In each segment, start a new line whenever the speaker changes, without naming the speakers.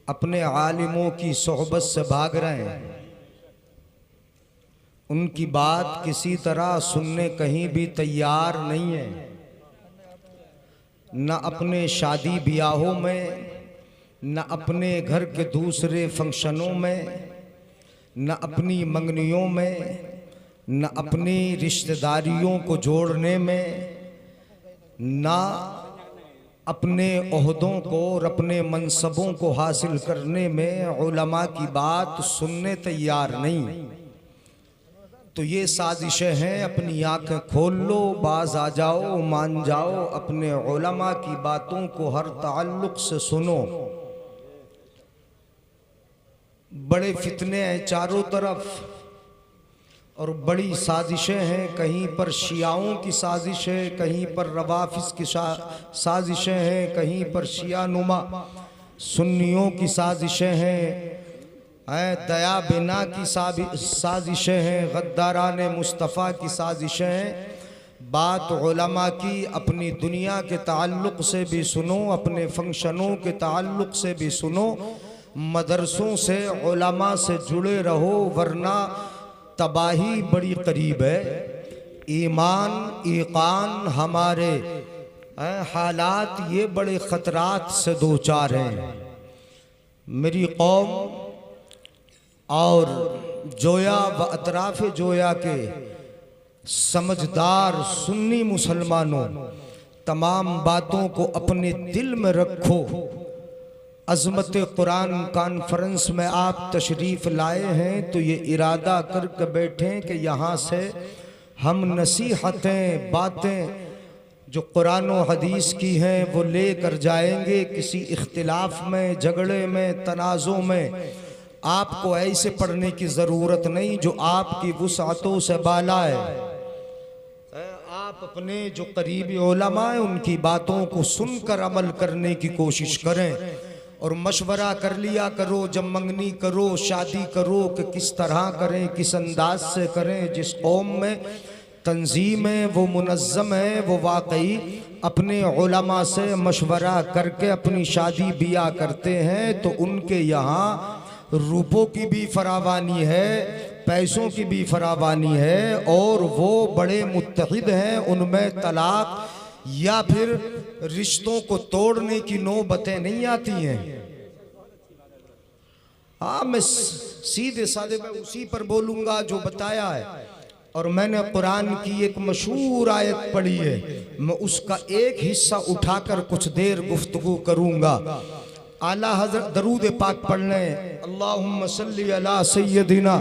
अपने आलिमों की सोहबत से भाग रहे हैं। उनकी बात किसी तरह सुनने कहीं भी तैयार नहीं है। न अपने शादी ब्याहों में, न अपने घर के दूसरे फंक्शनों में, न अपनी मंगनियों में, न अपनी रिश्तेदारियों को जोड़ने में, न अपने ओहदों को और अपने मनसबों को हासिल करने में उलमा की बात सुनने तैयार नहीं। तो ये साजिशें हैं, अपनी आंखें खोल लो, बाज आ जाओ, मान जाओ, अपने उलमा की बातों को हर ताल्लुक से सुनो। बड़े फितने हैं चारों तरफ और बड़ी साजिशें हैं। कहीं पर शियाओं की साजिश है, कहीं पर रवाफिज की साजिशें हैं, कहीं पर शिया नुमा सुन्नियों की साजिशें हैं, दया बिना की साजिशें हैं, गद्दारान मुस्तफ़ा की साजिशें हैं। बात उलमा की अपनी दुनिया के ताल्लुक़ से भी सुनो, अपने फंक्शनों के ताल्लुक़ से भी सुनो। मदरसों से उलमा से जुड़े रहो, वरना तबाही बड़ी करीब है। ईमान ईकान हमारे हालात ये बड़े ख़तरात से दो चार हैं। मेरी कौम और जोया व अतराफ़ जोया के समझदार सुन्नी मुसलमानों, तमाम बातों को अपने दिल में रखो। अज़मत कुरान कॉन्फ्रेंस में आप तशरीफ़ लाए हैं तो ये इरादा करके बैठें कि यहाँ से हम नसीहतें बातें जो कुरान और हदीस की हैं वो ले कर जाएंगे। किसी इख्तिलाफ में, झगड़े में, तनाज़ों में आपको ऐसे पढ़ने की ज़रूरत नहीं जो आपकी वुसअतों से बाला है। आप अपने जो करीबी उलमा हैं उनकी बातों को सुनकर अमल करने की कोशिश करें और मशवरा कर लिया करो जब मंगनी करो, शादी करो कि किस तरह करें, किस अंदाज से करें। जिस कौम में तंजीम है, वो मुनज़्ज़म है, वो वाकई अपने उलमा से मशवरा करके अपनी शादी बिया करते हैं तो उनके यहाँ रुपयों की भी फरावानी है, पैसों की भी फरावानी है और वो बड़े मुत्तहिद हैं। उनमें तलाक या फिर रिश्तों को तोड़ने की नौबतें नहीं आती हैं। हाँ, मैं सीधे साधे मैं उसी पर बोलूँगा जो बताया है। और मैंने कुरान की एक मशहूर आयत पढ़ी है, मैं उसका एक हिस्सा उठाकर कुछ देर गुफ्तगू करूँगा। आला हज़रत दरूद पाक पढ़ लें। अल्लाहुम्मा सल्ली अला सय्यदिना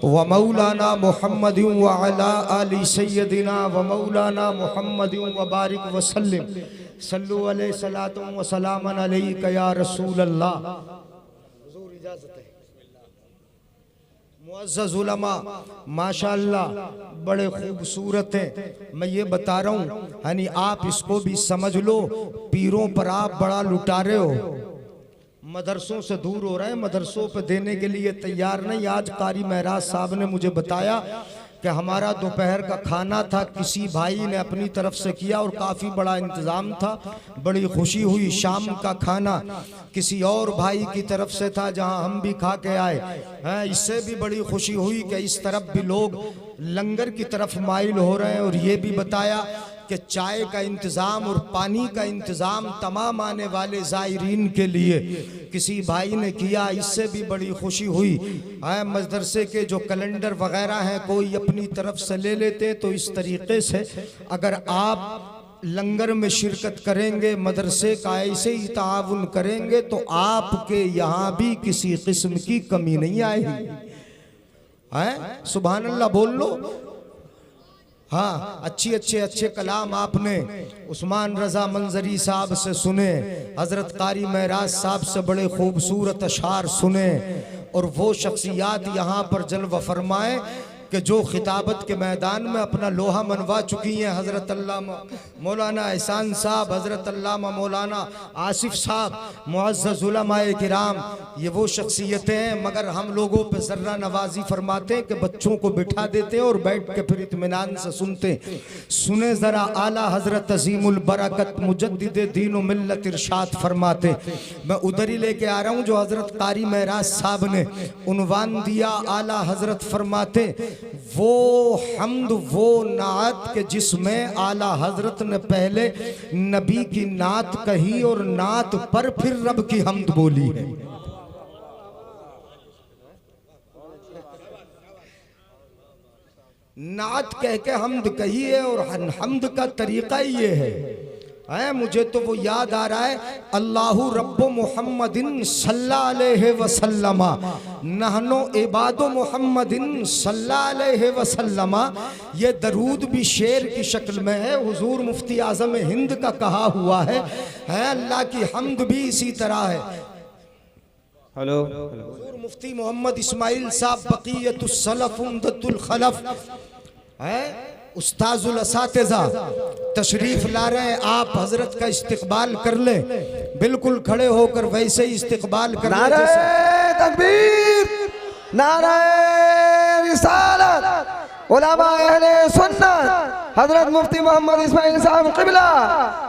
व मौलाना मुहम्मद व अला आलि सय्यदिना व मौलाना मुहम्मद व बारिक व सल्लिम सल्लु अलैहि सलातु व सलामन अलैका या रसूल अल्लाह। हुजूर इजाज़त है। मुअज़्ज़ज़ उलमा माशाअल्लाह बड़े खूबसूरत हैं। मैं ये बता रहा हूँ, यानी आप इसको भी समझ लो, पीरों पर आप बड़ा लुटा रहे हो, मदरसों से दूर हो रहे हैं, मदरसों पे देने के लिए तैयार नहीं। आज कारी महराज साहब ने मुझे बताया कि हमारा दोपहर का खाना था, किसी भाई ने अपनी तरफ से किया और काफ़ी बड़ा इंतज़ाम था, बड़ी खुशी हुई। शाम का खाना किसी और भाई की तरफ से था जहां हम भी खा के आए हैं, इससे भी बड़ी खुशी हुई कि इस तरफ भी लोग लंगर की तरफ माइल हो रहे हैं। और ये भी बताया कि चाय का इंतज़ाम और पानी का इंतज़ाम तमाम आने वाले ज़ायरीन के लिए किसी भाई ने किया, इससे भी बड़ी खुशी हुई। मदरसे के जो कैलेंडर वगैरह हैं कोई अपनी तरफ से ले लेते। तो इस तरीके से अगर आप लंगर में शिरकत करेंगे, मदरसे का ऐसे ही ताउन करेंगे तो आपके यहाँ भी किसी किस्म की कमी नहीं आएगी। सुभान अल्लाह बोल लो। हाँ, अच्छे कलाम आपने उस्मान रज़ा मंजरी साहब से सुने, हज़रत कारी महराज साहब से बड़े खूबसूरत अशार सुने और वो शख्सियात यहाँ पर जलवा फरमाए कि जो खिताबत के मैदान में अपना लोहा मनवा चुकी हैं, हज़रत अल्लामा मौलाना एहसान साहब, हज़रत अल्लामा मौलाना आसिफ साहब, मुअज़्ज़ज़ उलमाए किराम, ये वो शख्सियतें हैं। मगर हम लोगों पे ज़र्रा नवाजी फरमाते हैं कि बच्चों को बिठा देते हैं और बैठ के फिर इत्मीनान से सुनते। सुने ज़रा आला हज़रत अज़ीमुल बरकत मुजद्दिद दीन व मिल्लत इरशाद फरमाते। मैं उधर ही लेके आ रहा हूँ जो हज़रत कारी महराज साहब ने उन्वान दिया। आला हज़रत फरमाते वो हम्द वो नात के जिसमें आला हजरत ने पहले नबी की नात कही और नात पर फिर रब की हम्द बोली है। नात कह के हम्द कही है और हम्द का तरीका ये है, मुझे तो वो याद आ रहा है, अल्लाहु रब्बु मुहम्मदिन सल्लल्लाहु अलैहि वसल्लम नहनो इबादो मुहम्मदिन सल्लल्लाहु अलैहि वसल्लम। ये दरूद भी शेर की शक्ल में है, हुजूर मुफ्ती आज़म हिंद का कहा हुआ है। अल्लाह की हम्द भी इसी तरह है।
हेलो,
हुजूर मुफ्ती मोहम्मद इस्माइल साहब बक़ियतुस सलफ़ उम्दतुल खलफ़ है, उस्ताजुल असातिज़ा तशरीफ ला रहे हैं। आप हजरत का इस्तिकबाल कर ले, बिल्कुल खड़े होकर वैसे ही इस्तिकबाल कर ले।
नारे तकबीर, नारे रिसालत, उलमा अहले सुन्नत, हजरत मुफ्ती मोहम्मद इस्माइल साहब क़िबला,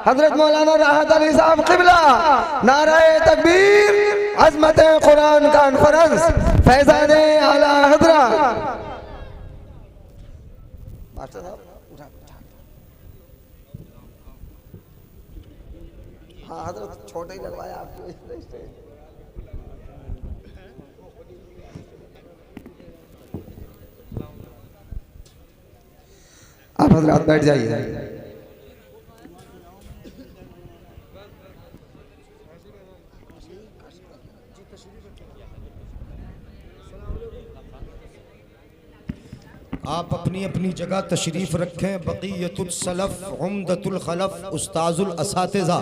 हजरत मौलाना राहत अली साहब क़िबला। नारे तकबीर, अज़मत कुरान कॉन्फ्रेंस, फैज़ान आला हज़रत। हाँ हजरत छोटे ही लगवाया आपको। आप हजरत बैठ जाइए।
आप अपनी अपनी जगह तशरीफ रखें। बक़ियतुल सलफ़ उम्दतुल खलफ़ उस्ताजुल असातिज़ा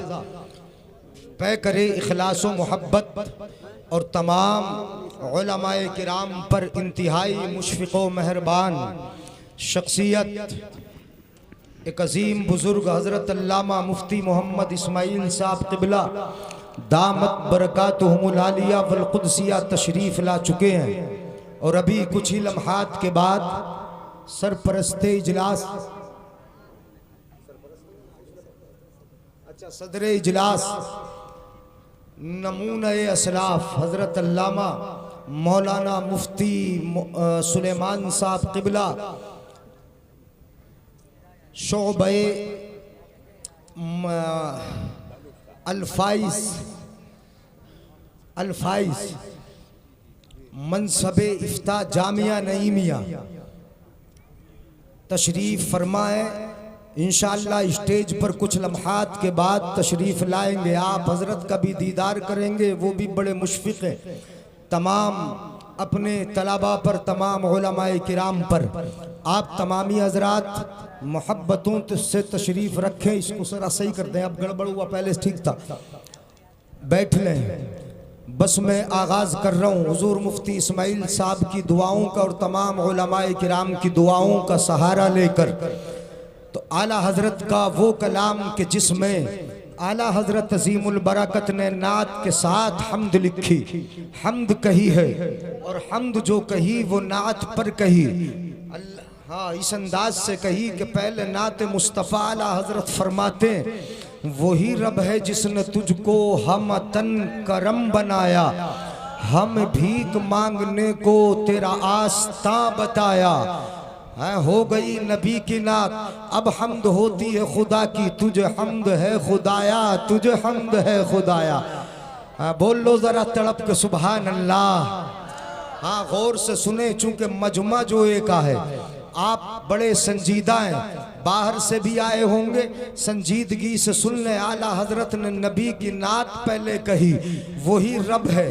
पे करे इखलास व मोहब्बत और तमाम उलमाए किराम पर इंतहाई मुशफ़िक़ व मेहरबान शख्सियत एक अज़ीम बुज़ुर्ग हज़रत अल्लामा मुफ्ती मोहम्मद इस्माइल साहब क़िबला दामत बरकातुहुमुल आलिया वल क़ुदसिया तशरीफ़ ला चुके हैं और अभी कुछ ही लम्हात के बाद सरपरस्ते इजलास, अच्छा सदर इजलास नमूने असलाफ हज़रत अल्लामा मौलाना मुफ्ती सुलेमान साहब क़िबला शोबे अल्फाइज मनसबे इफ्ता जामिया नईमिया तशरीफ़ फरमाए। इंशाअल्लाह स्टेज पर कुछ लम्हात के बाद तशरीफ़ लाएंगे। आप हज़रत का भी दीदार करेंगे, वो भी बड़े मुशफ़िक़ हैं तमाम अपने तलबा पर, तमाम उलमाए किराम पर। आप तमामी हज़रात मोहब्बतों से तशरीफ़ रखें। इसको ज़रा सही कर दें, अब गड़बड़ हुआ, पहले ठीक था। बैठ लें, बस मैं आगाज़ कर रहा हूँ। हुजूर मुफ्ती इस्माइल साहब की दुआओं का और तमाम उलमाए किराम की दुआओं का सहारा लेकर तो आला हज़रत का वो कलाम के जिसमें आला हज़रत अज़ीमुल बरकत ने नात के साथ हम्द लिखी, हम्द कही है और हम्द जो कही वो नात पर कही। हाँ, इस अंदाज से कही कि पहले नात मुस्तफ़ा आला हज़रत फरमाते वही रब है जिसने तुझको हम तन करम बनाया, हम भीख मांगने को तेरा आस्था बताया। हो गई नबी की नात, अब हम्द होती है खुदा की, तुझे हम्द है खुदाया, तुझे हम्द है खुदाया। बोल लो जरा तड़प के सुभान अल्लाह। हाँ, गौर से सुने, चूंकि मजमा जो एक है, आप बड़े संजीदा हैं, बाहर से भी आए होंगे, संजीदगी से सुन ले। आला हजरत ने नबी की नात पहले कही, वही रब है।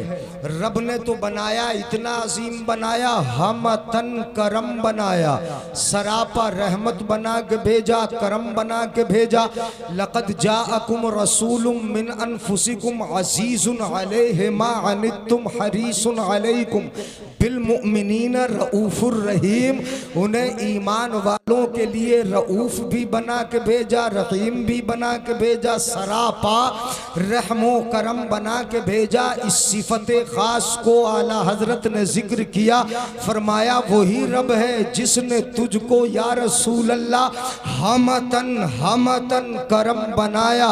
रब ने तो बनाया, इतना अजीम बनाया, हमतन करम बनाया, सरापा रहमत बना के भेजा, करम बना के भेजा। लक़द जाअकुम रसूलुम मिन अनफुसिकुम अज़ीज़ुन अलैहि मा अनित्तुम हरीसुन अलैकुम बिल मुमिनीन रऊफ़ुर रहीम। उन्हें ईमान वालों के लिए रऊफ़ भी बना के भेजा, रहीम भी बना के भेजा, सरापा रहमो करम बना के भेजा। इस सिफत ख़ास को आला हजरत ने जिक्र किया, फरमाया वही रब है जिसने तुझको या रसूल अल्लाह हमतन करम बनाया।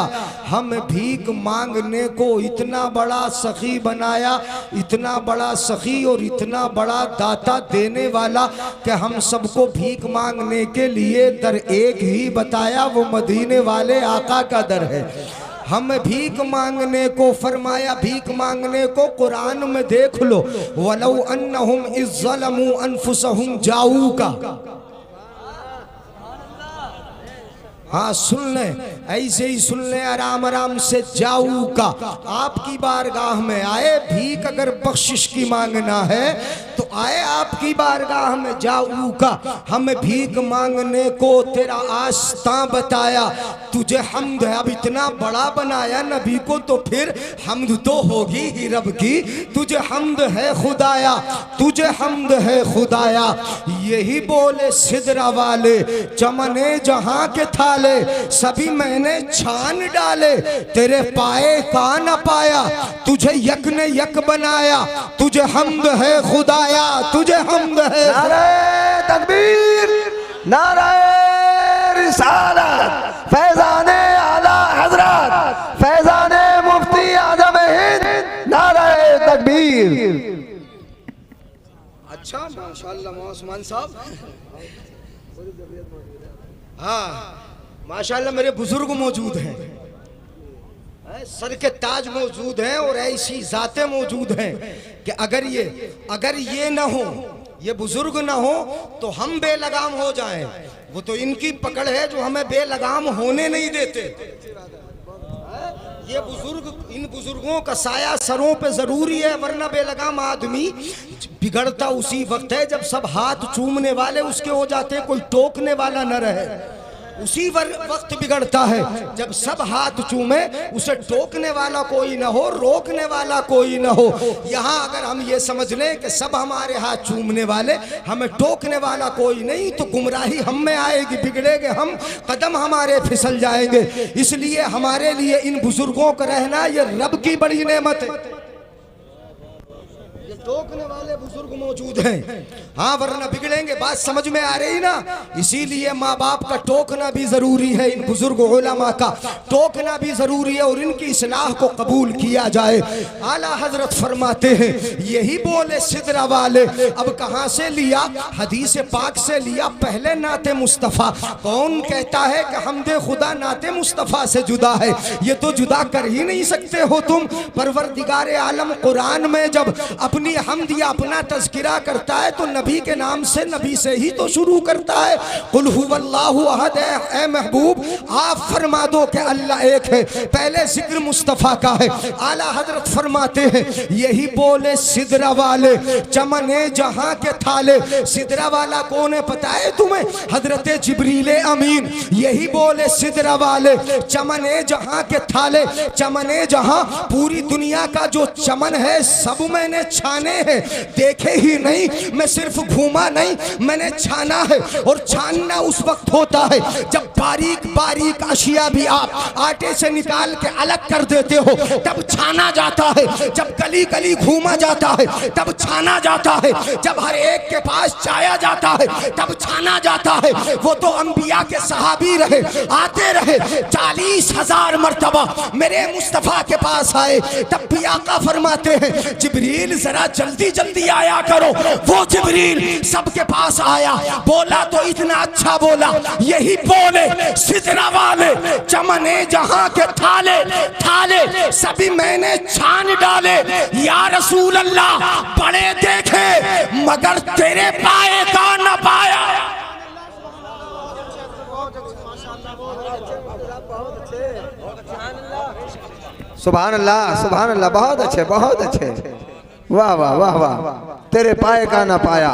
हम भीख मांगने को इतना बड़ा सखी बनाया, इतना बड़ा सखी और इतना बड़ा दाता देने वाला कि हम सबको भीख मांगने के लिए दर एक ही बताया, वो मदीने वाले आका का दर है। हम भीख मांगने को फरमाया, भीख मांगने को कुरान में देख लो, वलौ अन्नहुम इज़ ज़लमू अनफुसहुम जाऊका। हाँ सुन लें, ऐसे ही सुन लें, आराम आराम से। जाऊ का आपकी बारगाह में आए, भीख अगर बख्शिश की मांगना है तो आए आपकी बारगाह में। जाऊ का हमें भीख मांगने को तेरा आस्था बताया, तुझे हम्द है। अब इतना बड़ा बनाया नबी को तो फिर हम्द तो होगी ही रब की। तुझे हम्द है खुदाया, तुझे हम्द है खुदाया। यही बोले सिदरा वाले, चमने जहां के थाले सभी मैंने छान डाले, तेरे पाए का न पाया, तुझे यक ने यक बनाया। तुझे हम्द है खुदाया, तुझे हम्द है।
नारे तकबीर, नारे रिसालत, फैजाने आला हजरत, फैजाने मुफ्ती आजम हिंद, नारे तकबीर। अच्छा माशाअल्लाह मोहम्मद साहब,
हाँ माशाअल्लाह मेरे बुजुर्ग मौजूद हैं, सर के ताज मौजूद हैं और ऐसी जातें मौजूद हैं कि अगर ये ना हो, ये बुजुर्ग ना हो तो हम बेलगाम हो जाएं। वो तो इनकी पकड़ है जो हमें बेलगाम होने नहीं देते। ये बुजुर्ग, इन बुजुर्गों का साया सरों पे जरूरी है, वरना बेलगाम आदमी बिगड़ता उसी वक्त है जब सब हाथ चूमने वाले उसके हो जाते, कोई टोकने वाला न रहे। उसी वक्त बिगड़ता है जब सब हाथ चूमे, उसे टोकने वाला कोई ना हो, रोकने वाला कोई ना हो। यहाँ अगर हम ये समझ लें कि सब हमारे हाथ चूमने वाले, हमें टोकने वाला कोई नहीं, तो गुमराही हम में आएगी, बिगड़ेंगे हम, कदम हमारे फिसल जाएंगे। इसलिए हमारे लिए इन बुजुर्गों का रहना ये रब की बड़ी नेमत है। टोकने वाले बुजुर्ग मौजूद हैं, हाँ वरना बिगड़ेंगे। बात समझ में आ रही ना? इसीलिए माँ बाप का टोकना भी जरूरी है, इन बुजुर्ग उलमा का टोकना भी जरूरी है और इनकी इस्लाह को कबूल किया जाए। आला हजरत फरमाते हैं, यही बोले सिदरा वाले। अब कहाँ से लिया? हदीस पाक से लिया। पहले नाते मुस्तफ़ा, कौन कहता है कि हमदे खुदा नाते मुस्तफ़ा से जुदा है? ये तो जुदा कर ही नहीं सकते हो तुम। परवरदिगार आलम कुरान में जब अपनी हमद या अपना तज़किरा करता है तो नबी के नाम से, नबी से ही तो शुरू करता है। कुल हुवल्लाहु अहद, ए महबूब आप फरमा दो कि अल्लाह एक है। पहले जिक्र मुस्तफ़ा का है। आला हजरत फरमाते हैं, यही बोले सिदरा वाले, चमने जहां के थाले। सिदरा वाला कौन है पता है तुम्हें? हजरत जिब्रील अमीन। यही बोले सिदरा वाले, चमने जहां के थाले। चमने जहां, पूरी दुनिया का जो चमन है सब मैंने छाने हैं। देखे ही नहीं, मैं सिर्फ घूमा नहीं, मैंने छाना है। और छानना उस वक्त होता है जब बारीक बारीक अशिया भी आप आटे से निकाल के अलग कर देते हो, तब छाना जाता है। जब गली गली घूमा जाता है तब छाना जाता है। जब हर एक के पास चाया जाता है तब छाना जाता है। वो तो अंबिया के सहाबी रहे, आते रहे। 40,000 मर्तबा मेरे मुस्तफ़ा के पास आए। तब भी आका फरमाते हैं, जिब्रील जरा जल्दी जल्दी आया करो। वो जिब्रील सबके पास आया, बोला तो इतना अच्छा बोला, यही बोले सिदरा वाले, चमने जहां के थाले थाले सभी मैंने छान डाले। या रसूल अल्लाह, बड़े देखे मगर तेरे पाए का न पाया।
सुभान अल्लाह, बहुत अच्छे, बहुत अच्छे, वाह वाह वाह वाह। तेरे पाए का ना पाया,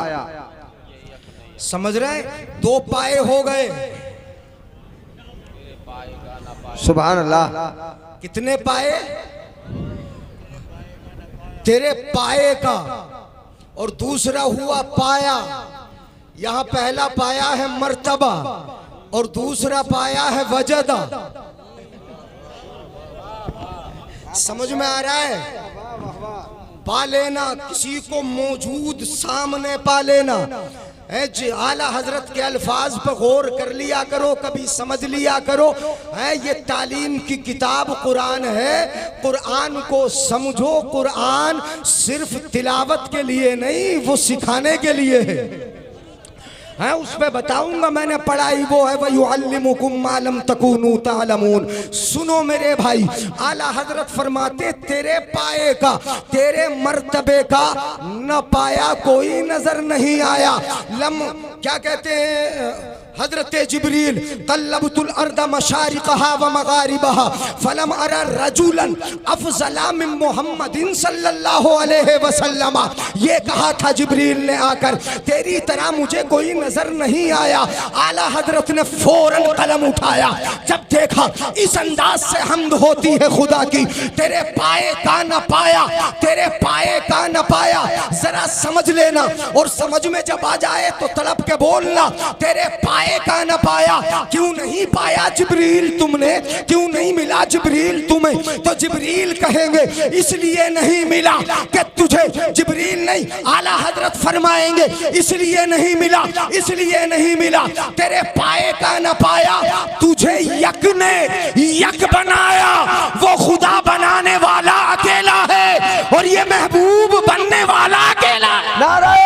समझ रहे? 2 पाए हो गए।
सुभान अल्लाह।
कितने पाए? तेरे पाए का, और दूसरा हुआ पाया। यहां पहला पाया है मर्तबा और दूसरा पाया है वजदा। समझ में आ रहा है? पा लेना, किसी को मौजूद सामने पा लेना। जी आला हजरत के अल्फाज पर गौर कर लिया करो, कभी समझ लिया करो। है ये तालीम की किताब कुरान है, कुरान को समझो। कुरान सिर्फ तिलावत के लिए नहीं, वो सिखाने के लिए है। उस पे बताऊंगा, मैंने पढ़ाई वो है, वयुअल्लिमुकुम मा लम तकूनू तालमून। सुनो मेरे भाई, आला हजरत फरमाते तेरे पाए का, तेरे मर्तबे का न पाया कोई नजर नहीं आया। लम क्या कहते हैं हजरत जिब्रील, तल्लबतुल अर्द मशारिकहा व मगारिबहा फलम अरा रजुलन अफजला मिन मुहम्मदिन सल्लल्लाहु अलैहि वसल्लम। ये कहा था जिब्रील ने आकर, तेरी तरह मुझे कोई नजर नहीं आया। आला हजरत ने फौरन कलम उठाया, जब देखा इस अंदाज से हम्द होती है खुदा की। तेरे पाए का न पाया, तेरे पाए का न पाया, जरा समझ लेना, और समझ में जब आ जाए तो तड़प के बोलना, तेरे पाए का न पाया। क्यों नहीं पाया जिब्रील तुमने, क्यों नहीं मिला जिब्रील तुम्हें? तो जिब्रील कहेंगे इसलिए नहीं मिला कि तुझे, जिब्रील नहीं आला हजरत फरमाएंगे इसलिए नहीं मिला, इसलिए नहीं मिला, तेरे पाए का न पाया। तुझे यक ने यक बनाया, वो खुदा बनाने वाला अकेला है, और ये महबूब बनने वाला अकेला है।
नारे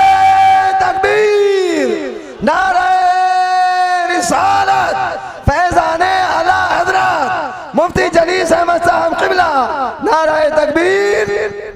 तकबीर, नारे रिसालत, फैजाने आला हजरत मुफ्ती जलीस अहमद साहब क़िबला, नारे तकबीर।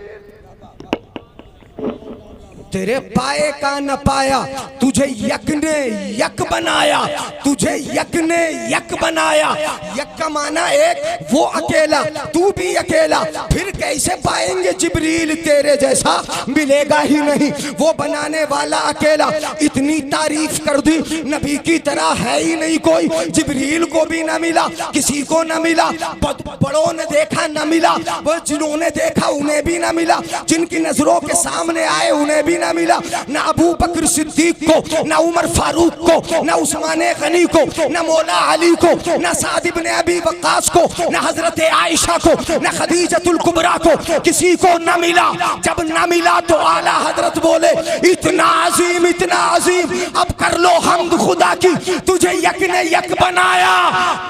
तेरे पाए का न पाया, तुझे यक ने यक बनाया, तुझे यक ने यक बनाया। यक का माना एक, वो अकेला, तू भी अकेला। फिर कैसे पाएंगे जिब्रील तेरे जैसा? मिलेगा ही नहीं, वो बनाने वाला अकेला। इतनी तारीफ कर दी, नबी की तरह है ही नहीं कोई। जिब्रील को भी न मिला, किसी को न मिला, बड़ों ने देखा न मिला, वो जिन्होंने देखा उन्हें भी न मिला, जिनकी नजरों के सामने आए उन्हें भी न मिला। न अबू बकर सिद्दीक को, न उमर फारूक को, न उस्मान गनी को, न मौला अली को, न साद इब्ने अबी वक्कास को, न हजरत आयशा को, न खदीजतुल कुबरा को, किसी को न मिला। जब न मिला तो आला हजरत बोले इतना अजीम, इतना अजीम, अब कर लो हमद खुदा की, तुझे यक ने यक बनाया,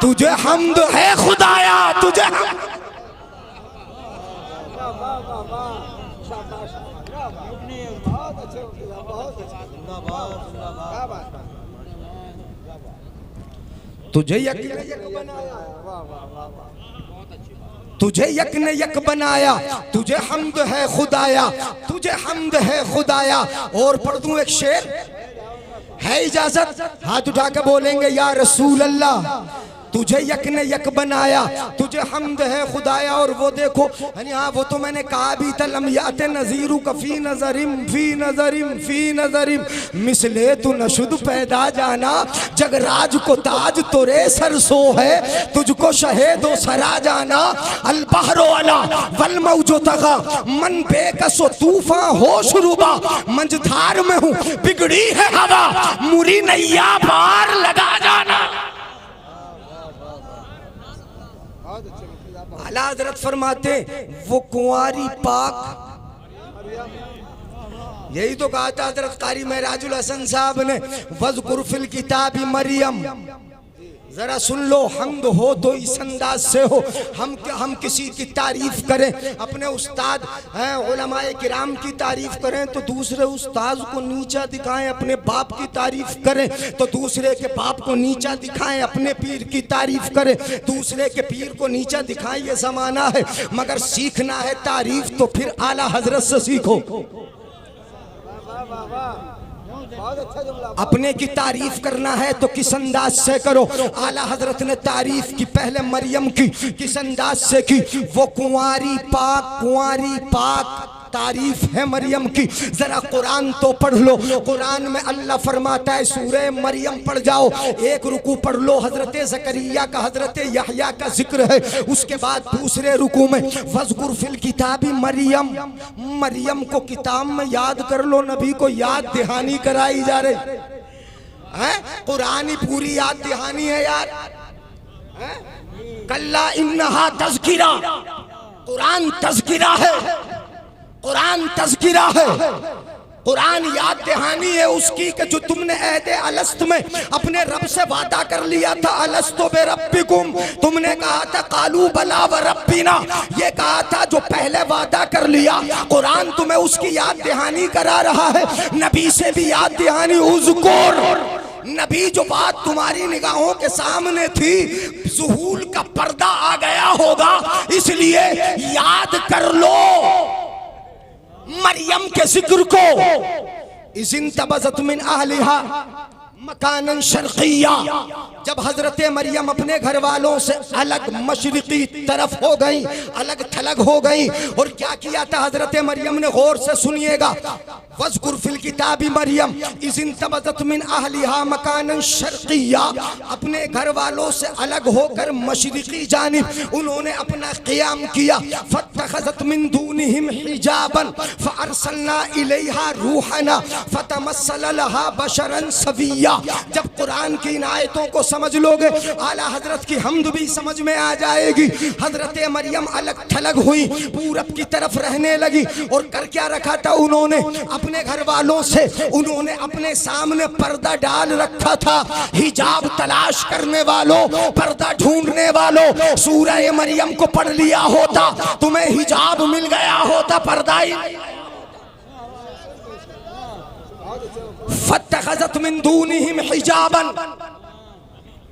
तुझे हमद है खुदाया, तुझे तुझे यक ने यक बनाया, तुझे यक ने यक बनाया, तुझे हमद है खुदाया, तुझे हमद है खुदाया। और पढ़ दूं एक शेर, है इजाजत? हाथ उठा के बोलेंगे या रसूल अल्लाह, तुझे यक ने यक बनाया, तुझे हमद है खुदाया। और वो देखो, हाँ वो तो मैंने कहा भी था, लम याते नज़ीरु कफ़ी नज़रिम फी नज़रिम फी नज़रिम मिसले तू नशुद पैदा जाना। जगराज को ताज तोरे सर सो है, तुझको शहेदो सरा जाना। अल बहरो अला वल मौजो तगा मन बेकसो तूफा हो शुरुबा। मंझधार में हूँ बिगड़ी है हवा, मुरी नैया पार लगा जाना। आला हजरत फरमाते वो कुंवारी पाक, यही तो कहा था हजरत कारी महराजुल हसन साहब ने, वज़कुर फिल किताबी मरियम। जरा सुन लो, हमद हो तो इस अंदाज से हो। हम किसी की तारीफ करें, अपने उस्ताद हैं उलमाए किराम की तारीफ करें तो दूसरे उस्ताद को नीचा दिखाएं, अपने बाप की तारीफ करें तो दूसरे के बाप को नीचा दिखाएं, अपने पीर की तारीफ करें दूसरे के पीर को नीचा दिखाएं। ये जमाना है, मगर सीखना है तारीफ तो फिर आला हजरत से सीखो। अपने की तारीफ करना है तो किस अंदाज से करो। आला हजरत ने तारीफ की पहले मरियम की, किस अंदाज से की? वो कुंवारी पाक तारीफ है मरियम की। जरा कुरान तो पढ़ लो, कुरान में अल्लाह फरमाता है, सूरह मरियम पढ़ जाओ, एक रुकू पढ़ लो, हजरत ज़करिया का हजरत यहया का जिक्र है। उसके बाद दूसरे रुकू में वज़कुर फिल किताबी मरियम, मरियम को किताब में याद कर लो, नबी को याद दहानी कराई जा रही है। कुरान ही पूरी याद दहानी है यार। कल्ला इन्नहा तज़किरा, कुरान तज़किरा है, कुरान तज़किरा है, कुरान याद दहानी है उसकी कि जो तुमने अहद अलस्त में अपने रब से वादा कर लिया था, अलस्तु बिरब्बिकुम, तुमने कहा था कालू बला व रब्बिना, ये कहा था जो पहले वादा कर लिया, कुरान तुम्हें उसकी याद दहानी करा रहा है। नबी से भी याद दहानी, उज़कुर, नबी जो बात तुम्हारी निगाहों के सामने थी, ज़ुहूल का पर्दा आ गया होगा, इसलिए याद कर लो मरियम के जिक्र को। इज़िन तबज़त मिन अहलिहा मकानन शर्क़िया, जब हजरत मरियम अपने घर वालों से अलग मशरिकी तरफ हो गई, अलग थलग हो गई, और क्या किया था हजरत मरियम ने? गौर से सुनिएगा, वज़कुर फिल किताबी मरियम इज़िन तबज़त मिन अहलिहा मकानन शर्क़िया, अपने घर वालों से अलग होकर मशरिकी जानिब उन्होंने अपना क़ियाम किया। फत्तख़ज़त मिन दूनिहिम हिजाबन फ़अरसलना इलैहा रूहना फ़तमस्सल लहा बशरन सविय्या। जब कुरान की इन आयतों को समझ लोगे, आला हजरत की हमद भी समझ में आ जाएगी। हजरत मरियम अलग थलग हुई, पूरब की तरफ रहने लगी, और कर क्या रखा था उन्होंने? अपने घर वालों से उन्होंने अपने सामने पर्दा डाल रखा था। हिजाब तलाश करने वालों, पर्दा ढूंढने वालों, सूरह मरियम को पढ़ लिया होता, तुम्हें हिजाब मिल गया होता, पर्दा ही फत्तख़ज़त मिन दूनिहिम हिजाबन,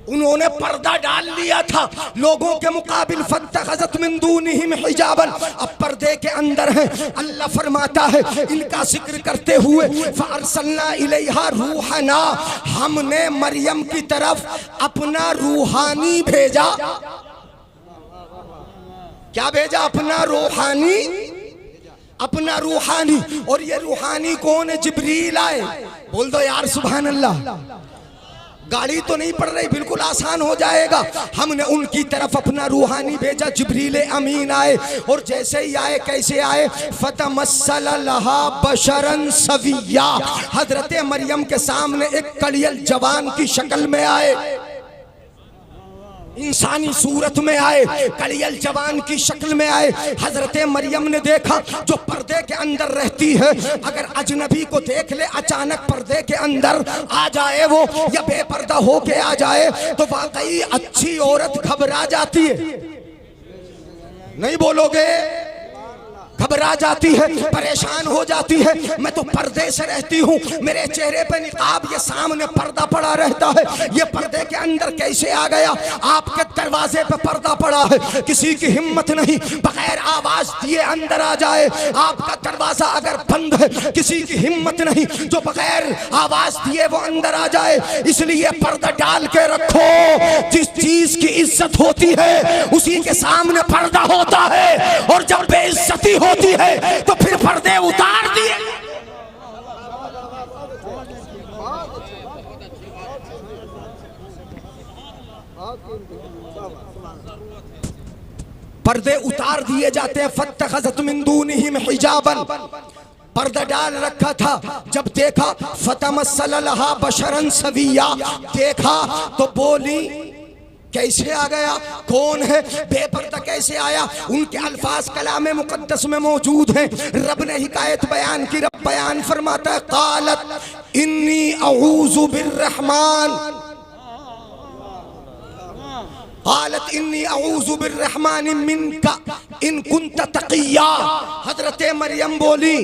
उन्होंने पर्दा डाल लिया था लोगों के मुकाबिल। फत्तख़ज़त मिन दूनिहिम हिजाबन, अब पर्दे के अंदर है। अल्लाह फरमाता है इनका जिक्र करते हुए, फ़अरसलना इलैहा रूहना, हमने मरियम की तरफ अपना रूहानी भेजा। क्या भेजा? अपना रूहानी, अपना रूहानी। और ये रूहानी कौन है? जिब्रील आए। बोल दो यार सुभान अल्लाह। गाड़ी तो नहीं पड़ रही, बिल्कुल आसान हो जाएगा। हमने उनकी तरफ अपना रूहानी भेजा, जिब्रील अमीन आए, और जैसे ही आए, कैसे आए? फतमस्सल लहा बशरन सविय्या, हजरत मरियम के सामने एक कड़ियल जवान की शक्ल में आए, इंसानी सूरत में आए, कड़ियल जवान की शक्ल में आए। हजरत मरियम ने देखा, जो पर्दे के अंदर रहती है, अगर अजनबी को देख ले, अचानक पर्दे के अंदर आ जाए वो, या बेपर्दा होके आ जाए, तो वाकई अच्छी औरत घबरा जाती है। नहीं बोलोगे? घबरा जाती है, परेशान हो जाती है। मैं तो पर्दे से रहती हूँ, मेरे चेहरे पे निकाब, ये सामने पर्दा पड़ा रहता है, ये पर्दे के अंदर कैसे आ गया? आपके दरवाजे पे पर्दा पड़ा है, किसी की हिम्मत नहीं बगैर आवाज दिए अंदर आ जाए। आपका दरवाजा अगर बंद है, किसी की हिम्मत नहीं जो बगैर आवाज दिए वो अंदर आ जाए। इसलिए पर्दा डाल के रखो। जिस चीज की इज्जत होती है उसी के सामने पर्दा होता है, और जब बेइज्जती होती है तो फिर पर्दे उतार दिए। पर्दे उतार दिए जाते हैं। फत्तख़ज़त मिन दूनिहिम हिजाबन, पर्दा डाल रखा था। जब देखा, फतमस्सल लहा बशरन सविय्या, देखा तो बोली कैसे आ गया? कौन है? बेपर्दा कैसे आया? उनके अल्फाज कलाम मुक़द्दस में मौजूद हैं। रब ने हिकायत बयान की। रब बयान फरमाता है, क़ालत इन्नी अऊज़ु बिर्रहमान, क़ालत इन्नी अऊज़ु बिर्रहमान मिनका इन कुन्त तक़िया। हजरत मरियम बोली,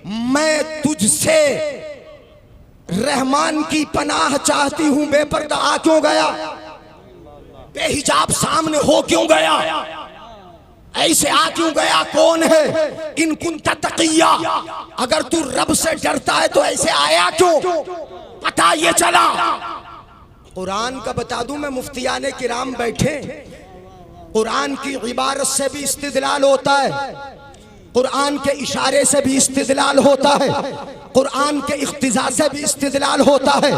मैं तुझसे रहमान की पनाह चाहती हूँ। बेपर्दा आ क्यों गया? बेहिजाब सामने हो क्यों गया? ऐसे आ क्यों गया, कौन है? इन कुंता तकिया, अगर तू रब से डरता है तो ऐसे आया क्यों, पता ये चला। कुरान का बता दूं मैं, मुफ्तियाने किराम बैठे, कुरान की इबारत से भी इस्तिदलाल होता है, कुरान के इशारे से भी इस्तिदलाल होता है, कुरान के इख्तिजा से भी इस्तिदलाल होता है,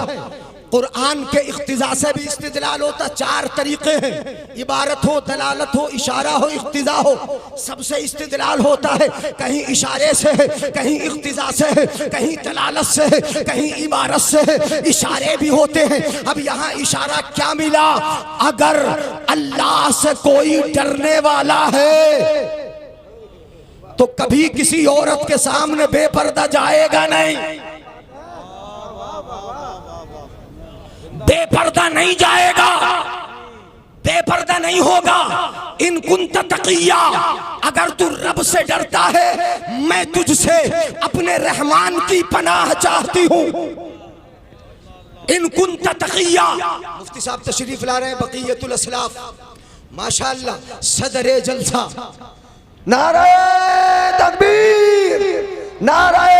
कुरान के इख्तिजा से भी इस्तिदलाल होता। चार तरीके हैं, इबारत हो, दलालत हो, इशारा हो, इख्तिजा हो, सबसे इस्तिदलाल होता है। कहीं इशारे से है, कहीं इख्तिजा से है, कहीं दलालत से है, कहीं इबारत से है, इशारे भी होते हैं। अब यहाँ इशारा क्या मिला, अगर अल्लाह से कोई डरने वाला है तो कभी किसी औरत के सामने बेपर्दा जाएगा नहीं, बेपर्दा नहीं जाएगा, बेपर्दा नहीं होगा। इन कुंत तकिया, अगर तू रब से डरता है, मैं तुझसे अपने रहमान की पनाह चाहती हूं। इन कुंत तकिया, मुफ्ती साहब तशरीफ ला रहे हैं, बक़ियतुल असलाफ, माशाअल्लाह, सदरे जलसा।
नारे तकबीर, नारे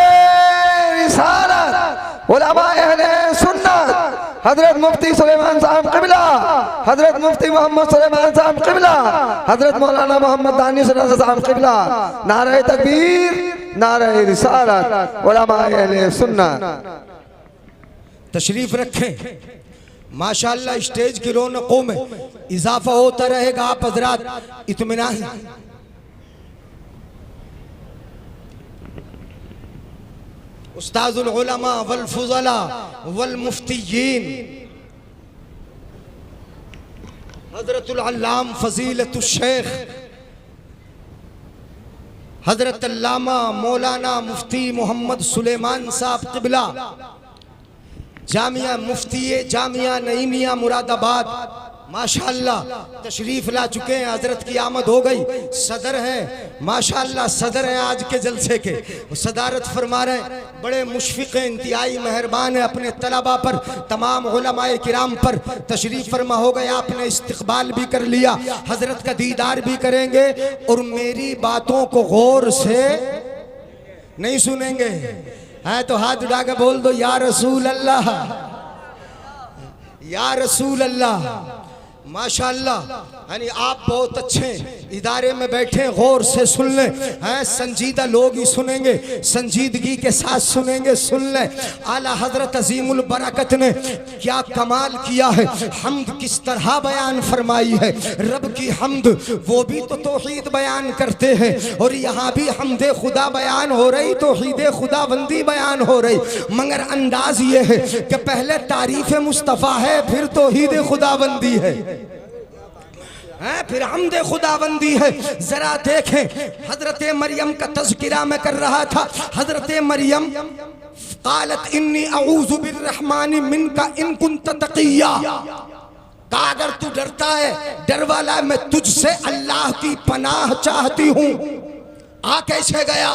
रिसालत, उलमा अहले सुन्नत, हजरत मुफ्ती सुलेमान साहब क़िबला, हजरत मुफ्ती मोहम्मद सुलेमान साहब क़िबला, हजरत मौलाना मोहम्मद दानिश साहब क़िबला। नारे तकबीर, नारे रिसालत, उलमा अहले सुन्नत।
तशरीफ रखें, माशाअल्लाह, स्टेज की रौनकों में इजाफा होता रहेगा। आप हजरात इत्मीनान, उस्ताजुल उलमा वल फुज़ला वल मुफ्तियीन हजरतुल अल्लाम फजीलतुल शेख हजरत अल्लामा मौलाना मुफ्ती मोहम्मद सुलेमान साहब क़िबला, जामिया मुफ्ती जामिया नईमिया मुरादाबाद, माशाअल्लाह तशरीफ ला चुके हैं। हजरत की आमद हो गई, सदर हैं, माशाअल्लाह सदर हैं आज के जलसे के, सदारत फरमा रहे हैं। बड़े मुशफ़िक़ हैं, इंतहाई मेहरबान है अपने तलबा पर, तमाम उलमाए किराम पर। तशरीफ फरमा हो गए, आपने इस्तक़बाल भी कर लिया, हजरत का दीदार भी करेंगे और मेरी बातों को गौर से नहीं सुनेंगे। है तो हाथ उठा के बोल दो, या रसूल अल्लाह, या रसूल अल्लाह। माशाअल्लाह, यानी आप बहुत अच्छे इदारे में बैठे, गौर से सुन लें, हैं संजीदा लोग ही सुनेंगे, संजीदगी के साथ सुनेंगे, सुन लें। आला हजरत अजीमुल बरकत ने क्या कमाल किया है, हम्द किस तरह बयान फरमाई है। रब की हम्द, वो भी तो तौहीद बयान करते हैं, और यहाँ भी हम्दे खुदा बयान हो रही, तौहीद खुदाबंदी बयान हो रही, मगर अंदाज ये है कि पहले तारीफ मुस्तफ़ा है, फिर तौहीद खुदाबंदी है, फिर हमदे खुदाबंदी है। जरा देखें, हजरत मरियम का तज़किरा मैं कर रहा था। हजरत मरियम क़ालत इन्नी अऊज़ु बिर्रहमानि मिनका इन कुन्त तक़िया, कहा अगर तू डरता है, डर वाला है, मैं तुझसे अल्लाह की पनाह चाहती हूँ। आ कैसे गया,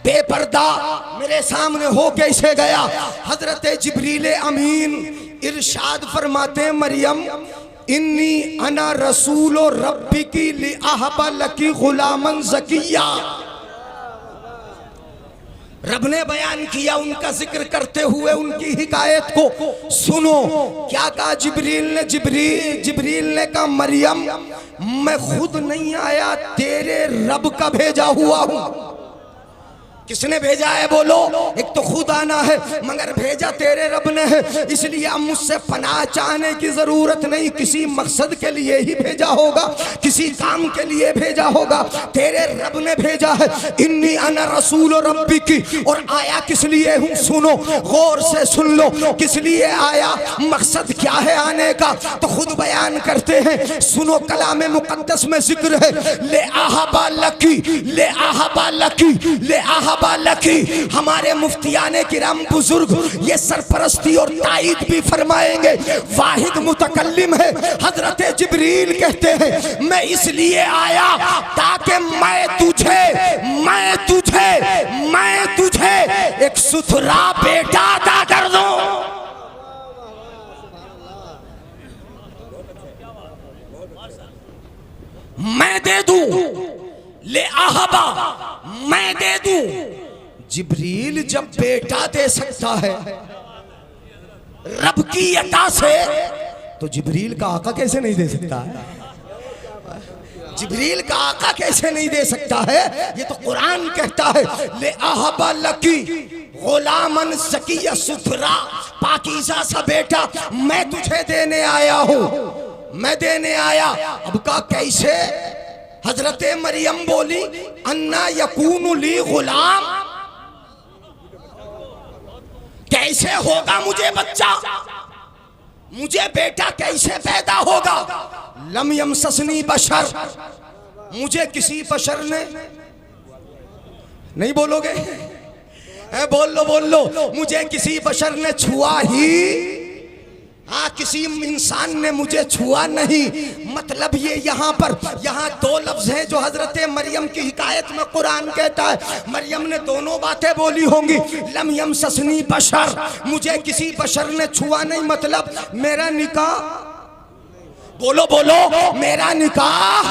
बेपर्दा मेरे सामने हो कैसे गया। हजरत जिब्रील अमीन इरशाद फरमाते, मरियम इन्नी अना रसूलो रब्बी की li ahaba लकी गुलामन ज़किया। रब ने बयान किया, उनका जिक्र करते हुए उनकी हिकायत को सुनो। क्या कहा जिब्रील ने, जिब्रील ने कहा मरियम मैं खुद नहीं आया, तेरे रब का भेजा हुआ हूँ। किसने भेजा है बोलो, एक तो खुद आना है, मगर भेजा तेरे रब ने है। इसलिए अब मुझसे पनाह चाहने की जरूरत नहीं, किसी मकसद के लिए ही भेजा होगा, किसी काम के लिए भेजा होगा, तेरे रब ने भेजा है। इन्नी अना रसूल रब्बी की, और आया किस लिए हूँ, सुनो गौर से सुन लो, किस लिए आया, मकसद क्या है आने का, तो खुद बयान करते हैं। सुनो, कलाम मुकद्दस में जिक्र है, ले आहबा लकी, ले आहबा लकी, ले आहबा लकी। हमारे मुफ्तियाने किराम बुजुर्ग ये सरपरस्ती और ताईद भी फरमाएंगे। वाहिद मुतकल्लिम है, हजरत जिब्रील कहते हैं मैं इसलिए आया ताकि मैं तुझे एक सुथरा बेटा अता कर दूं। मैं दे दूं,
ले आहबा, मैं दे दूं।
जिब्रील जब बेटा दे सकता है
रब की अता से,
तो जिब्रील का आका कैसे नहीं दे सकता है?
जिब्रील का आका कैसे नहीं दे सकता है? ये तो कुरान कहता है, ले आहबा लकी गुलामन ज़किया सुथरा, पाकीज़ा सा बेटा मैं तुझे देने आया हूं, मैं देने आया। अब का कैसे? हजरत मरियम बोली, अन्ना यकूनु ली गुलाम, कैसे होगा मुझे बच्चा, मुझे बेटा कैसे पैदा होगा? लम यमससनी बशर, मुझे किसी बशर ने, नहीं बोलोगे? बोल लो बोल लो, मुझे किसी बशर ने छुआ ही, हाँ किसी इंसान ने मुझे छुआ नहीं। मतलब ये यहाँ दो लफ्ज हैं जो हजरत मरियम की हिकायत में कुरान कहता है। मरियम ने दोनों बातें बोली होंगी, लम यमससनी बशर, मुझे किसी बशर ने छुआ नहीं, मतलब मेरा निकाह, बोलो बोलो, मेरा निकाह,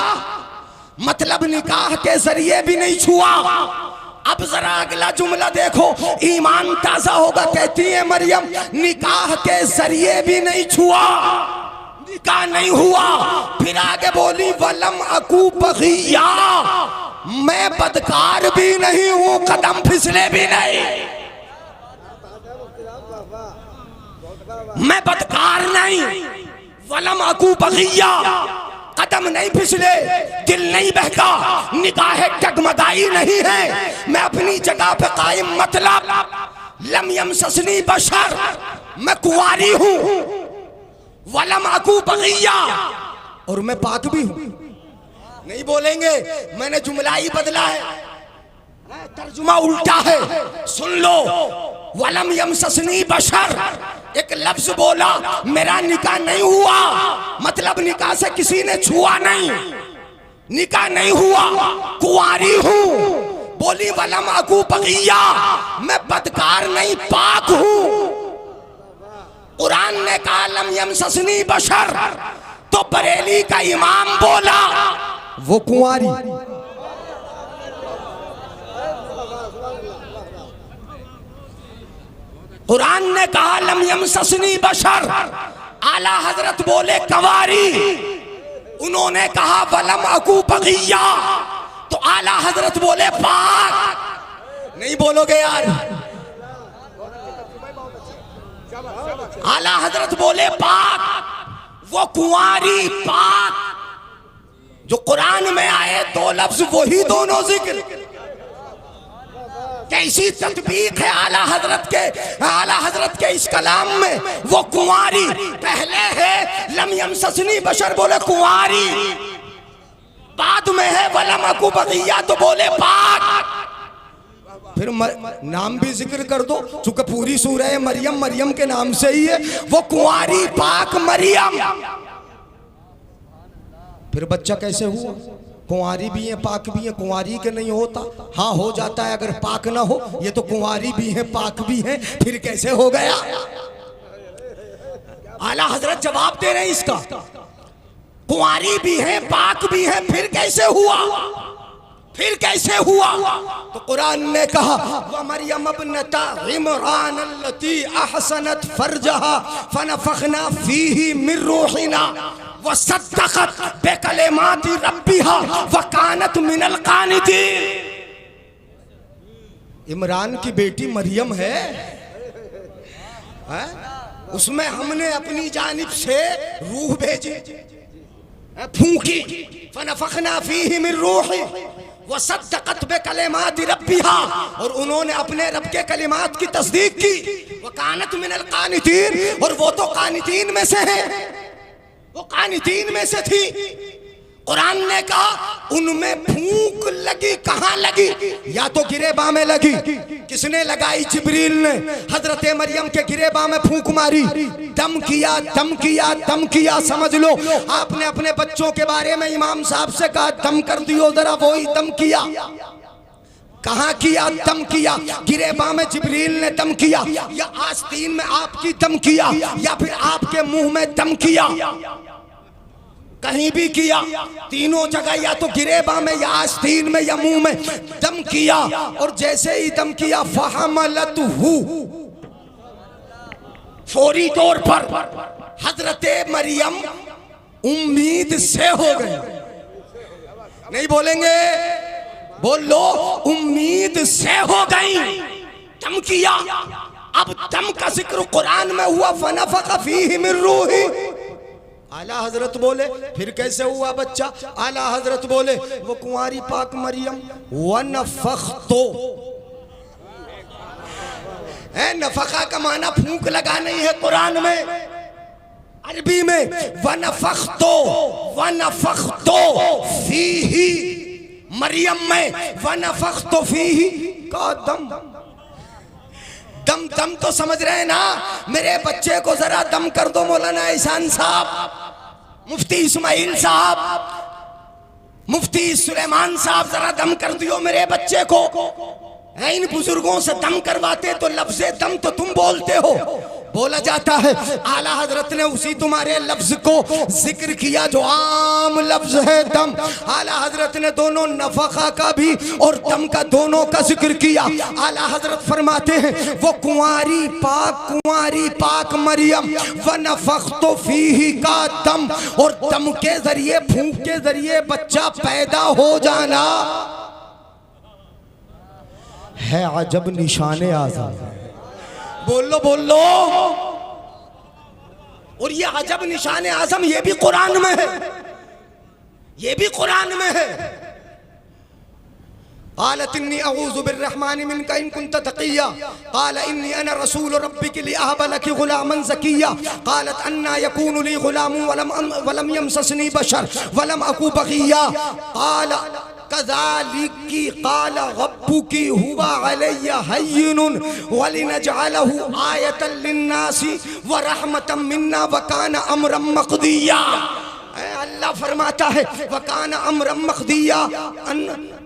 मतलब निकाह के जरिए भी नहीं छुआ। अब जरा अगला जुमला देखो, ईमान ताजा होगा। कहती है मरियम, निकाह के जरिए भी नहीं छुआ, निकाह नहीं हुआ। फिर आगे बोली, वलम अकू बगिया, मैं बदकार भी नहीं हूं, कदम फिसले भी नहीं, मैं बदकार नहीं। वलम अकू बगिया, कदम नहीं फिसले, दिल नहीं बहका, निगाहें डगमगाई नहीं है, मैं अपनी जगह पे कायम। मतलब लम यमससनी बशर, मैं कुंवारी हूं, वलम अकू बगिया,
और मैं पाक भी हूं।
नहीं बोलेंगे, मैंने जुमला ही बदला है, तर्जुमा उल्टा है। सुन लो, वलम यमससनी बशर, एक लफ्ज बोला, मेरा निकाह नहीं हुआ, मतलब निकाह से किसी ने छुआ नहीं, निकाह नहीं हुआ, कुंवारी हूं। बोली वलम अकू बगिया, मैं बदकार नहीं, पाक हूं। कुरान ने कहा लम यमससनी बशर, तो बरेली का इमाम बोला
वो कुंवारी।
कुरान ने कहा लम यमससनी बशर, आला हजरत बोले कंवारी, उन्होंने कहा वलम अकू बगिया, तो आला हजरत बोले पाक। नहीं बोलोगे यार? आला हजरत बोले पाक, वो कुंवारी पाक। जो कुरान में आए दो लफ्ज, वही दोनों जिक्र। कैसी तत्बीक है आला हजरत के इस कलाम में। वो कुंवारी पहले है, लम यमससनी बशर बोले कुंवारी, बाद में है वलम अकू बगिया, तो बोले पाक।
फिर नाम भी जिक्र कर दो, चूंकि पूरी सूरह मरियम मरियम के नाम से ही है।
वो कुंवारी पाक मरियम।
फिर बच्चा कैसे हुआ? कुंवारी भी है, पाक भी है। कुंवारी के नहीं होता, हाँ हो जाता है अगर पाक ना हो। ये तो कुंवारी भी है, पाक भी है, फिर कैसे हो गया?
आला हजरत जवाब दे रहे हैं इसका। कुंवारी भी है, पाक भी है, फिर कैसे हुआ? फिर कैसे हुआ?
तो कुरान ने कहा, व मरियम इब्नता इमरान अल्लती अहसनत फरजहा फनफखना फीही मिन रूहिना
वसद्दक़त बिकलिमाति रब्बिहा वकानत मिनल कानितीन।
इमरान की बेटी मरियम है,
उसमें हमने अपनी जानिब से रूह भेजी, फूंकी। फनफखना फीही मिन रूही वसद्दक़त बिकलिमाति रब्बिहा, और उन्होंने अपने रब के कलिमात की तस्दीक की। वकानत मिनल कानितीन, और वो तो कानितीन में से है, वो कानितीन में से थी। कुरान ने कहा उनमें फूंक लगी। कहां लगी?
या तो गिरेबा में लगी। किसने लगाई? जिब्रील ने। हजरत मरियम के गिरेबा में फूंक मारी, दम किया, दम किया, दम किया। समझ लो, आपने अपने बच्चों के बारे में इमाम साहब से कहा दम कर दियो जरा, वही दम किया। कहां किया? दम किया। गिरेबा में जिब्रील ने दम किया, या आस्तीन में आपकी दम किया, या फिर आपके मुंह में दम किया?
कहीं भी किया, तीनों जगह या तो गिरेबा में या आस्तीन में या मुंह में दम किया। और जैसे ही दम किया फहमलतहु, फौरी तौर पर हजरते मरियम उम्मीद से हो गई। नहीं बोलेंगे? बोल लो, उम्मीद से हो गई। दम किया। अब दम का जिक्र कुरान में हुआ, फनफख फीही मिन रूही। आला हजरत बोले फिर कैसे हुआ बच्चा? आला हजरत बोले वो कुंवारी पाक मरियम, वनफख्तो, नफखा का माना फूंक लगा नहीं है कुरान में, अरबी में वनफख्तो, वनफख्तो फीही, मरियम में वनफख्तो फीही का दम। दम दम तो समझ रहे हैं ना? मेरे बच्चे को जरा दम कर दो मौलाना एहसान साहब, मुफ्ती इस्माइल साहब, मुफ्ती सुलेमान साहब, जरा दम कर दियो मेरे बच्चे को। इन बुजुर्गों से दम करवाते तो लफ्ज़े दम तो तुम बोलते हो, बोला जाता है। आला हजरत ने उसी तुम्हारे लफ्ज को जिक्र किया जो आम लफ्ज है दम। आला हजरत ने दोनों नफखा का भी और दम का दोनों का जिक्र किया। आला हजरत फरमाते हैं वो कुंवारी पाक मरियम व नफख्तो फीही का दम, और दम के जरिए, फूंक के जरिए बच्चा पैदा हो जाना है अजब निशाने आज़म। बोल लो। और ये अजब निशाने आज़म ये भी कुरान में है, ये भी कुरान में है। क़ालत इन्नी अऊज़ु बिर्रहमानि मिनका इन कुन्त तक़िय्या, क़ाल इन्नी अना रसूलु रब्बिकी लिअहब लकी गुलामन ज़किय्या, क़ालत अन्ना यकूनु ली गुलामुन वलम यमससनी बशर वलम अकू बग़िय्या, क़ाल कज़ालिकी क़ाल रब्बुकी हुवा अलैया हय्युन वलिनजअलहु आयतन लिन्नासी व रहमतम मिन्ना व काना अम्रम मक़दिया। अल्लाह फरमाता है वकाना अम्रम मक़दिया,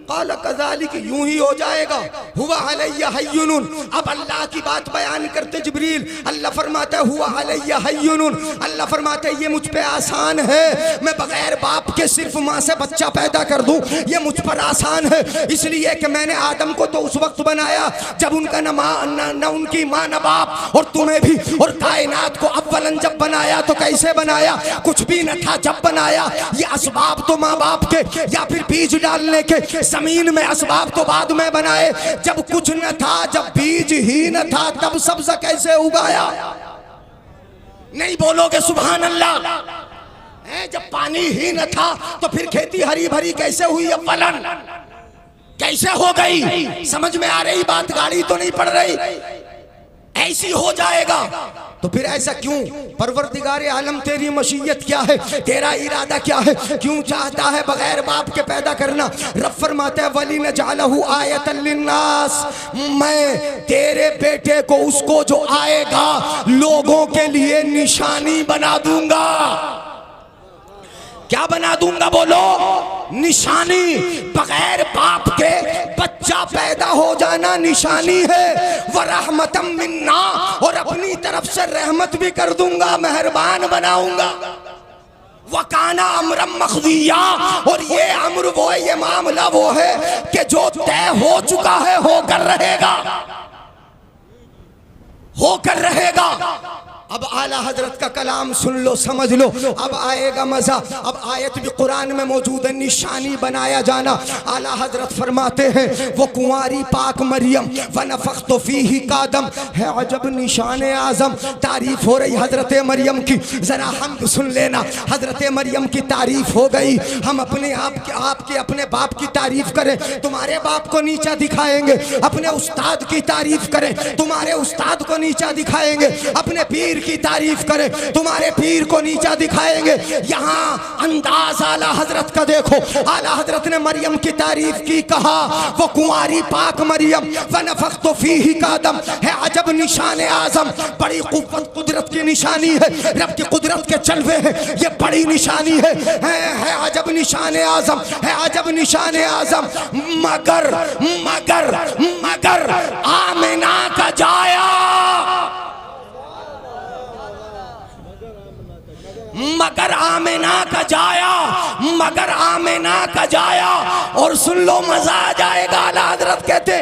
क़ाल कज़ालिक, यूं ही हो जाएगा, हुवा अलैया हय्युन। अब अल्लाह की बात बयान करते जिब्रील, अल्लाह फरमाता है हुवा अलैया हय्युन, अल्लाह फरमाता है ये मुझ पे आसान है, मैं बगैर बाप के सिर्फ माँ से बच्चा पैदा कर दूं, ये मुझ पर आसान है। इसलिए कि मैंने आदम को तो उस वक्त बनाया जब उनका न उनकी माँ न बाप, और तुम्हें भी, और कायनात को अव्वलन जब बनाया तो कैसे बनाया? कुछ भी न था जब बनाया। ये असबाब तो माँ बाप के या फिर बीज डालने के, जमीन में असबाब तो बाद में बनाए। जब कुछ न था, जब बीज ही न था, तब सब्ज़ कैसे उगाया? नहीं बोलोगे सुभान अल्लाह? जब पानी ही न था तो फिर खेती हरी भरी कैसे हुई? अव्वलन कैसे हो गई? समझ में आ रही बात? गाड़ी तो नहीं पड़ रही? ऐसी हो जाएगा। तो फिर ऐसा क्यों? परवरदिगार आलम तेरी मशीयत क्या है, तेरा इरादा क्या है, क्यों चाहता है बगैर बाप के पैदा करना? रब फरमाता है वली नजअलहु आयतन लिन्नास, मैं तेरे बेटे को, उसको जो आएगा, लोगों के लिए निशानी बना दूंगा। क्या बना दूंगा? बोलो, निशानी। बगैर बाप के बच्चा पैदा हो जाना निशानी है। व रहमतम मिन्ना, और अपनी तरफ से रहमत भी कर दूंगा, मेहरबान बनाऊंगा। वकाना अमरम मक़दिया, और ये अम्र वो है, ये मामला वो है कि जो तय हो चुका है, होकर रहेगा, होकर रहेगा। अब आला हजरत का कलाम सुन लो, समझ लो, अब आएगा मजा। अब आयत भी कुरान में मौजूद है, निशानी बनाया जाना। आला हजरत फरमाते हैं वो कुंवारी पाक मरियम वनफख्तु फीही का दम है अजब निशान आज़म। तारीफ हो रही हजरत मरियम की, जरा हम सुन लेना। हजरत मरियम की तारीफ हो गई, हम अपने आपके अपने बाप की तारीफ करें, तुम्हारे बाप को नीचा दिखाएंगे। अपने उस्ताद की तारीफ करें, तुम्हारे उस्ताद को नीचा दिखाएंगे। अपने पीर की तारीफ करें, तुम्हारे पीर को नीचा दिखाएंगे। यहाँ अंदाज आला हजरत का देखो। आला हजरत ने मरियम की तारीफ की, कहा वो कुंवारी पाक मरियम वनफख्तु फीही का दम है अजब निशान आज़म। बड़ी कुव्वत कुदरत की निशानी है, रब की कुदरत के चलवे हैं, ये बड़ी निशानी है अजब निशान आज़म, है अजब निशान आज़म। मगर मगर मगर आमिना का जाया, मगर आमिना का जाया, मगर आमिना का जाया। और सुन लो मजा आ जाएगा, आला हजरत कहते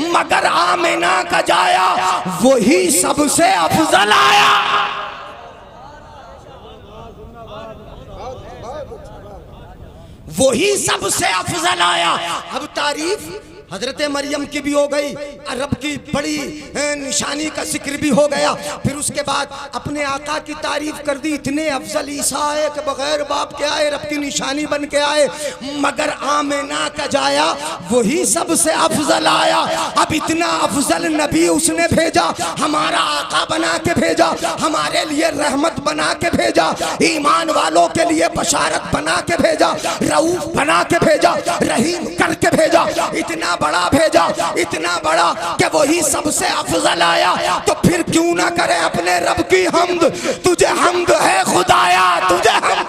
मगर आमिना का जाया वही सबसे अफजल आया। वही सबसे अफजल आया। अब तारीफ हजरत मरियम की भी हो गई, रब की बड़ी निशानी का जिक्र भी हो गया। फिर उसके बाद अपने आका की तारीफ कर दी, इतने अफजल ईसा आए कि बगैर बाप के आए, रब की निशानी बन के आए। मगर आमिना का जाया वही सबसे अफजल आया। अब इतना अफजल नबी उसने भेजा, हमारा आका बना के भेजा, हमारे लिए रहमत बना के भेजा, ईमान वालों के लिए बशारत बना के भेजा, रऊफ बना के भेजा, रहीम करके भेजा, इतना बड़ा भेजा, इतना बड़ा कि वही सबसे अफजल आया। तो फिर क्यों ना करें अपने रब की हम्द। तुझे हम्द है खुदाया, तुझे हम्द।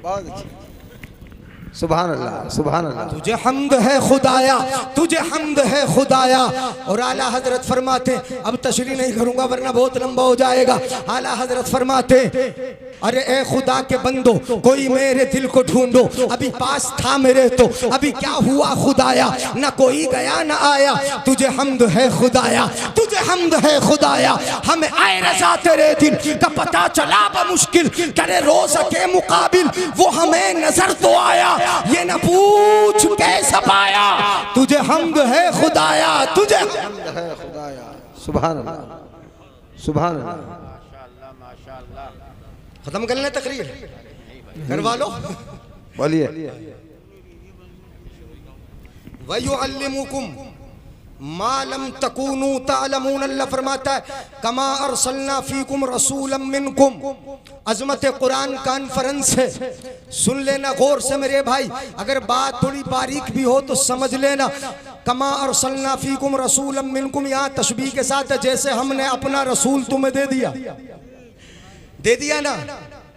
बहुत अच्छे, सुभान अल्लाह, सुभान अल्लाह।
तुझे हम्द है खुदाया, तुझे हम्द है खुदाया। और आला हजरत फरमाते, अब तशरीह नहीं करूंगा वरना बहुत लंबा हो जाएगा। आला हजरत फरमाते, अरे ए खुदा के बंदो कोई मेरे दिल को ढूंढो, अभी पास था मेरे तो अभी क्या हुआ खुदाया, ना कोई गया ना आया। तुझे हम्द है खुदाया, तुझे हम्द है खुदाया। हमें आए रजा तेरे दिल का पता चला बमुश्किल, करे रोज के मुकाबिल वो हमें नजर तो आया, ये न पूछ कैसा पाया। तुझे हम्द है खुदाया, तुझे हम्द है खुदाया।
सुभान अल्लाह, सुभान अल्लाह।
खत्म कर लें तकरीर, करवा लो।
बोलिए।
वयुअल्लिमुकुम मा लम तकूनू तालमून। अल्लाह फरमाता है कमा अरसलना फीकुम रसूलन मिनकुम। अजमत कुरान कॉन्फ्रेंस है, सुन लेना गौर से मेरे भाई, अगर बात थोड़ी बारीक भी हो तो समझ लेना। कमा अरसलना फीकुम रसूलन मिनकुम, यहाँ तशबीह के साथ है जैसे हमने अपना रसूल तुम्हें दे दिया, दे दिया ना।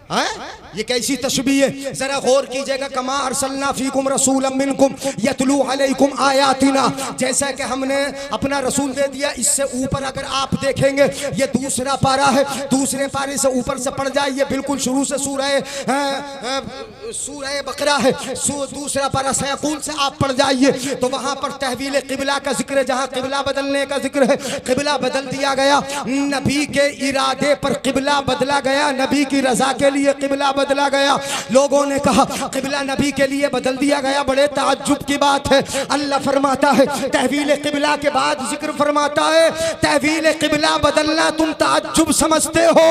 है ये कैसी तशबीह है, जरा गौर कीजिएगा। कमा अरसलना फीकुम रसूलन मिनकुम यतलू अलैकुम आयातिना, जैसा कि हमने अपना रसूल दे दिया। इससे ऊपर अगर आप देखेंगे ये दूसरा पारा है, दूसरे पारे से ऊपर से पढ़ जाए, ये बिल्कुल शुरू से सूरह बकरा है, दूसरा पारा सयकूल से आप पढ़ जाइए तो वहां पर तहवील किबला का जिक्र है, जहां किबला बदलने का जिक्र है। किबला बदल दिया गया, नबी के इरादे पर किबला बदला गया, नबी की रजा के लिए किबला बदला गया। लोगों ने कहा किबला नबी के लिए बदल दिया गया, बड़े ताज्जुब की बात है। अल्लाह फरमाता है तहवील किबला के बाद जिक्र फरमाता है तहवील किबला बदलना तुम ताज्जुब समझते हो,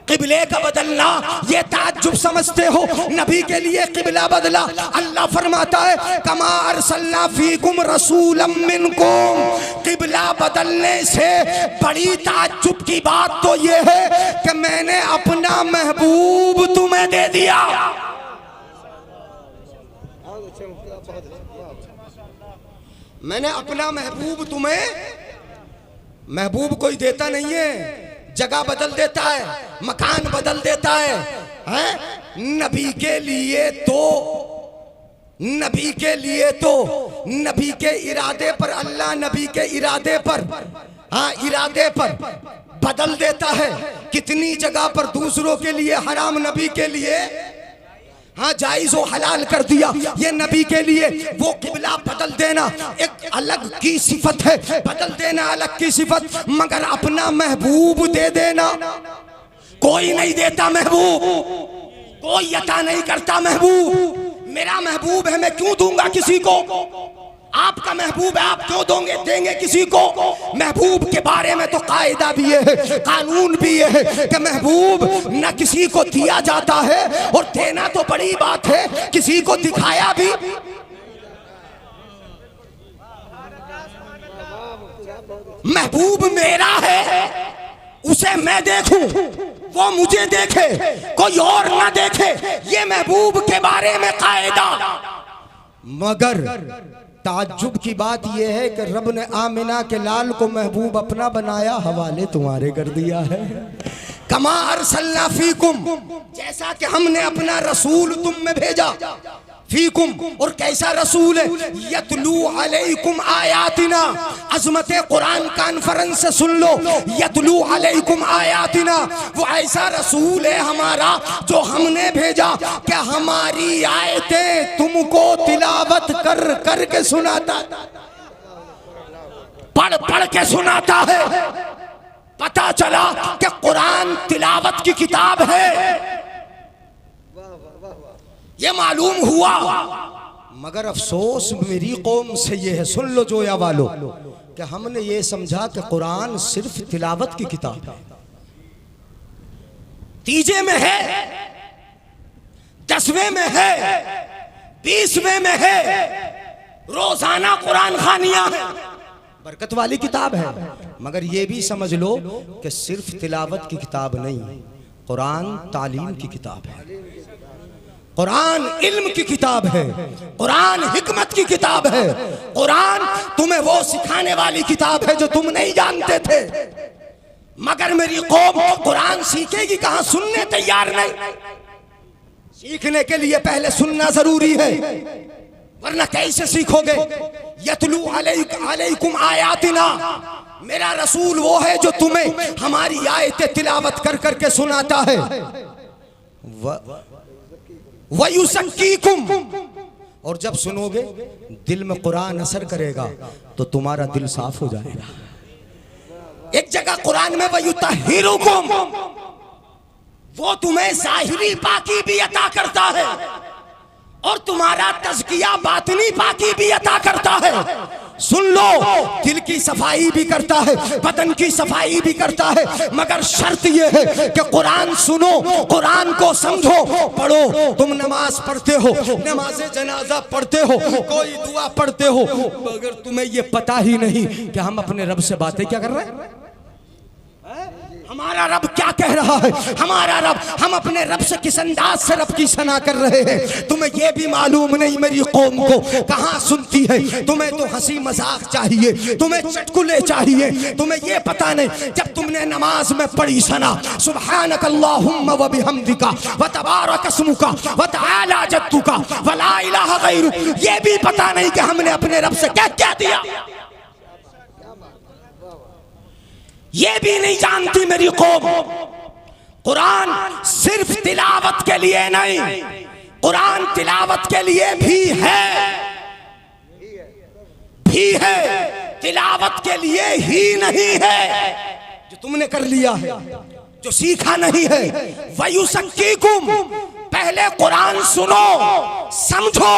किबले का बदलना ये ताज्जुब समझते हो, नबी के लिए किबला बदला। अल्लाह फरमाता है कमा अरसलना फीकुम रसूलन मिनकुम। किबला बदलने से बड़ी ताज्जुब की बात तो ये है कि मैंने अपना महबूब तुम्हें दे दिया। मैंने अपना महबूब तुम्हें, महबूब कोई देता नहीं है, जगह बदल देता है, मकान बदल देता है, हैं? नबी के लिए तो, नबी के लिए तो नबी के इरादे पर, अल्लाह नबी के इरादे पर, हाँ इरादे पर बदल देता है। कितनी जगह पर दूसरों के लिए हराम, नबी के लिए हाँ जायज व हलाल कर दिया। ये नबी के लिए वो किबला बदल देना एक अलग की सिफत है, बदल देना अलग की सिफत, मगर अपना महबूब दे देना कोई नहीं देता। महबूब कोई अता नहीं करता। महबूब मेरा महबूब है, मैं क्यों दूंगा किसी को? आपका महबूब है, आप क्यों देंगे किसी को? महबूब के बारे में तो कायदा भी है, कानून भी है कि महबूब न किसी को दिया जाता है, और देना तो बड़ी बात है, किसी को दिखाया भी। महबूब मेरा है, उसे मैं देखूं, वो मुझे देखे, कोई और ना देखे, ये महबूब के बारे में कायदा। मगर ताज्जुब की बात यह है कि रब ने आमिना के लाल को महबूब अपना बनाया, हवाले तुम्हारे कर दिया है। कमा अरसलना फीकुम, जैसा कि हमने अपना रसूल तुम में भेजा। फीकुम, और कैसा रसूल है, यतलू अलैकुम आयातिना। अज़मत कुरान कॉन्फ्रेंस से सुन लो, यतलू अलैकुम आयातिना, वो ऐसा रसूल है हमारा जो हमने भेजा कि हमारी आयतें तुमको तिलावत कर कर के सुनाता, पढ़ पढ़ के सुनाता है। पता चला कि कुरान तिलावत की किताब है, ये मालूम हुआ। मगर अफसोस मेरी कौम से ये है, सुन लो जोया वालो, कि हमने ये समझा कि कुरान सिर्फ तिलावत की किताब है। तीजे में है, 10वें में है, 20वें में है, रोजाना कुरान खानियां है, बरकत वाली किताब है। मगर ये भी समझ लो कि सिर्फ तिलावत की किताब नहीं, कुरान तालीम की किताब है, कुरान इल्म की किताब है, कुरान हिकमत की किताब है, कुरान तुम्हें वो सिखाने वाली किताब है जो तुम नहीं जानते थे। मगर मेरी कौम कुरान सीखेगी कहां, सुनने तैयार नहीं। सीखने के लिए पहले सुनना जरूरी है, वरना कैसे सीखोगे। यतलू अलैकुम आयातिना, मेरा रसूल वो है जो तुम्हें हमारी आयतें तिलावत कर करके सुनाता है। वयुज़क्कीकुम, और जब सुनोगे दिल में कुरान असर करेगा तो तुम्हारा दिल साफ हो जाएगा। एक जगह कुरान में वयुतहिरुकुम, वो तुम्हें ज़ाहिरी पाकी भी अता करता है और तुम्हारा तज़किया बातिनी पाकी भी अता करता है। सुन लो, दिल की सफाई भी करता है, बदन की सफाई भी करता है, मगर शर्त यह है कि कुरान सुनो, कुरान को समझो, पढ़ो। तुम नमाज पढ़ते हो, नमाज जनाजा पढ़ते हो, कोई दुआ पढ़ते हो, मगर तुम्हें यह पता ही नहीं कि हम अपने रब से बातें क्या कर रहे हैं, हमारा रब क्या कह रहा है, हमारा रब, हम अपने रब से किस अंदाज से रब की सना कर रहे हैं। तुम्हें यह भी मालूम नहीं मेरी कौम को कहां सुनती है। तुम्हें तो हंसी मजाक चाहिए, तुम्हें चुटकुले चाहिए, तुम्हें यह पता नहीं। जब तुमने नमाज में पढ़ी सना सुब्हानक अल्लाहुम्मा व बिहम्दिका व तबारक अस्मुका व तआला जद्दुका व ला इलाहा गैरुक, यह भी पता नहीं कि हमने अपने रब से क्या क्या दिया, ये भी नहीं जानती मेरी कौम। कुरान सिर्फ तिलावत के लिए नहीं, कुरान तिलावत के लिए भी है, तिलावत के लिए ही नहीं है जो तुमने कर लिया है, जो सीखा नहीं है। वयुज़क्कीकुम, पहले कुरान सुनो, समझो,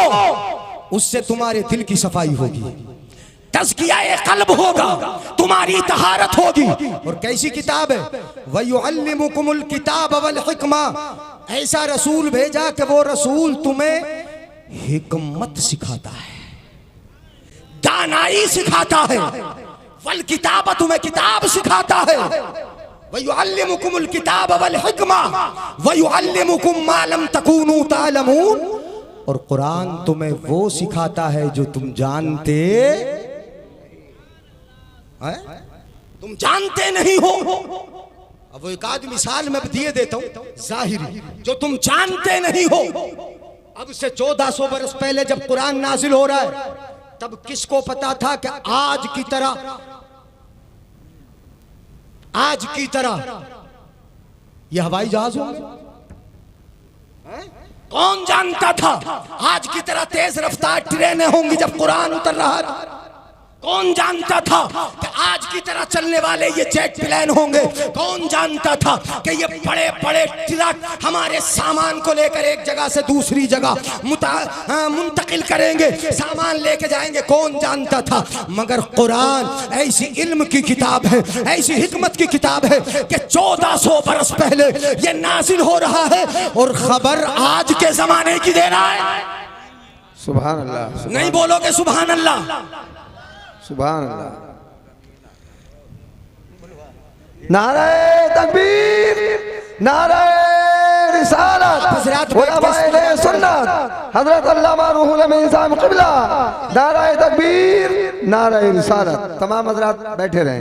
उससे तुम्हारे दिल की सफाई होगी, तज़किया क़ल्ब होगा, तुम्हारी तहारत होगी। और कैसी किताब है, वयुअल्लिमुकुमुल किताब वल हिकमा, ऐसा रसूल भेजा कि वो रसूल तुम्हें हिकमत सिखाता है, दानाई सिखाता है, वल किताब, तुम्हें किताब सिखाता है। वयुअल्लिमुकुमुल किताब वल हिकमा वयुअल्लिमुकुम मा लम तकूनू तालमून, और कुरान तुम्हें वो सिखाता है जो तुम जानते तुम जानते नहीं हो। अब वो एक आध मिसाल मैं दिए देता हूं जाहिरी, जो तुम जानते नहीं हो। अब से 1400 बरस पहले जब कुरान नाजिल हो रहा है, तब किसको पता था कि आज की तरह यह हवाई जहाज होंगे? कौन जानता था आज की तरह तेज रफ्तार ट्रेनें होंगी जब कुरान उतर रहा था? कौन जानता था कि आज की तरह चलने वाले ये जेट प्लेन होंगे? कौन जानता था कि ये बड़े बड़े ट्रक हमारे सामान को लेकर एक जगह से दूसरी जगह मुंतकिल करेंगे, सामान लेके जाएंगे? कौन जानता था? मगर कुरान ऐसी इल्म की किताब है, ऐसी हिकमत की किताब है कि 1400 बरस पहले ये नाजिल हो रहा है और खबर आज के जमाने की दे रहा है।
सुभान अल्लाह।
नहीं बोलोगे सुभान अल्लाह?
सुभान अल्लाह। नारे तकबीर, नारे रिसालत, उलमाए सुन्नत, हजरत अल्लामा रूहुल अमीन साहब क़िबला, नारे तकबीर, नारे रिसालत। तमाम हजरात बैठे रहे।